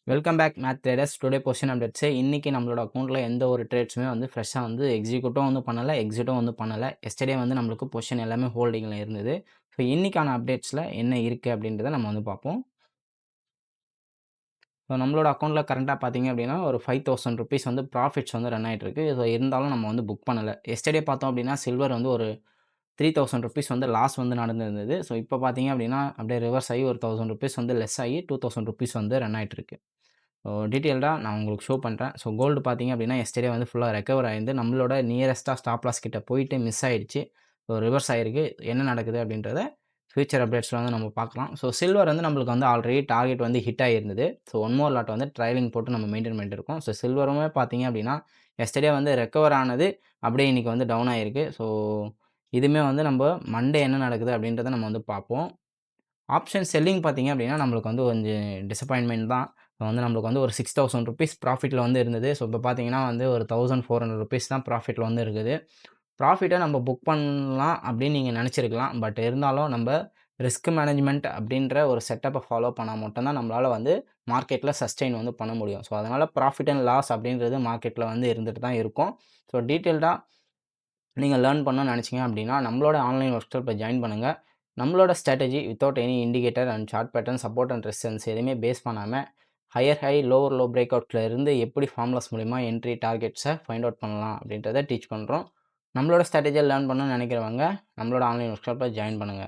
Welcome back math traders. Today position updates. இன்னைக்கு நம்மளோட அக்கவுண்ட்ல எந்த ஒரு ட்ரேட்ஸுமே வந்து ஃப்ரெஷ்ஷா வந்து எக்ஸிக்யூட்டும் வந்து பண்ணல, எக்ஸிட்டும் வந்து பண்ணல. எஸ்டர்டே வந்து நம்மளுக்கு பொசிஷன் எல்லாமே ஹோல்டிங்கில இருந்தது. ஸோ இன்னைக்கான அப்டேட்ஸ்ல என்ன இருக்கு அப்படின்றத நம்ம வந்து பார்ப்போம். ஸோ நம்மளோட அக்கவுண்ட்ல கரண்ட்டா பார்த்தீங்க அப்படின்னா, ஒரு ₹5000 வந்து ப்ராஃபிட்ஸ் வந்து ரன் ஆயிட்டு இருக்கு. ஸோ இருந்தாலும் நம்ம வந்து புக் பண்ணல. எஸ்டர்டே பார்த்தோம் அப்படின்னா, சில்வர் வந்து ஒரு ₹3000 வந்து லாஸ் வந்து நடந்திருந்தது. ஸோ இப்போ பார்த்தீங்க அப்படின்னா, அப்படியே ரிவர்ஸ் ஆகி ஒரு ₹1000 வந்து லெஸ் ஆகி ₹2000 வந்து ரன் ஆயிட்டு இருக்கு. ஸோ டீட்டெயில்டா நான் உங்களுக்கு ஷோ பண்றேன். ஸோ கோல்டு பார்த்தீங்க அப்படின்னா, எஸ்டர்டே வந்து ஃபுல்லா ரெக்கவர் ஆயிருந்து நம்மளோட நியரஸ்ட்டா ஸ்டாப் லாஸ் கிட்ட போயிட்டு மிஸ் ஆயிடுச்சு. ஸோ ரிவர்ஸ் ஆயிருக்கு. என்ன நடக்குது அப்படின்றத ஃபியூச்சர் அப்டேட்ஸ்ல வந்து நம்ம பார்க்கலாம். ஸோ சில்வர் வந்து நம்மளுக்கு வந்து ஆல்ரெடி டார்கெட் வந்து ஹிட் ஆகியிருந்தது. ஸோ ஒன் மோர் லாட் வந்து ட்ரைலிங் போட்டு நம்ம மெயின்டெயின் பண்ணிட்டு இருக்கோம். ஸோ சில்வருமே பார்த்தீங்க அப்படின்னா, எஸ்டர்டே வந்து ரெக்கவர் ஆனது அப்படியே இன்னைக்கு வந்து டவுன் ஆயிருக்கு. ஸோ இதுவுமே வந்து நம்ப மண்டே என்ன நடக்குது அப்படின்றத நம்ம வந்து பார்ப்போம். ஆப்ஷன் செல்லிங் பார்த்தீங்க அப்படின்னா, நம்மளுக்கு வந்து கொஞ்சம் டிசப்பாயின்ட்மென்ட் தான். இப்போ வந்து நம்மளுக்கு வந்து ஒரு ₹6000 ப்ராஃபிட்ல வந்து இருந்தது. ஸோ இப்போ பார்த்தீங்கன்னா வந்து ஒரு ₹1400 தான் ப்ராஃபிட்ல வந்து இருக்குது. ப்ராஃபிட்ட நம்ம புக் பண்ணலாம் அப்படின்னு நீங்க நெனச்சிருக்கலாம். பட் இருந்தாலும் நம்ப ரிஸ்க் மேனேஜ்மென்ட் அப்படின்ற ஒரு செட்டப்ப ஃபாலோ பண்ணா மட்டும் தான் நம்மளால வந்து மார்க்கெட்ல சஸ்டெயின் வந்து பண்ண முடியும். ஸோ அதனால ப்ராஃபிட் அண்ட் லாஸ் அப்படின்றது மார்க்கெட்ல வந்து இருந்துட்டு தான் இருக்கும். ஸோ டீட்டெயில்டா நீங்க லேர்ன் பண்ணணும்னு நினைச்சீங்க அப்படின்னா, நம்மளோட ஆன்லைன் ஒர்க் ஷாப்ல ஜாயின் பண்ணுங்க. நம்மளோட strategy without any indicator and chart pattern, support and resistance எதுவுமே பேஸ் பண்ணாம, higher high, lower low break அவுட்ல இருந்து எப்படி ஃபார்முலாஸ் மூலியமா என்ட்ரி டார்கெட்ஸ ஃபைண்ட் அவுட் பண்ணலாம் அப்படின்றத டீச் பண்றோம். நம்மளோட ஸ்ட்ராட்டஜிய லேர்ன் பண்ணணும்னு நினைக்கிறவங்க, நம்மளோட ஆன்லைன் ஒர்க் ஷாப்ல ஜாயின் பண்ணுங்க.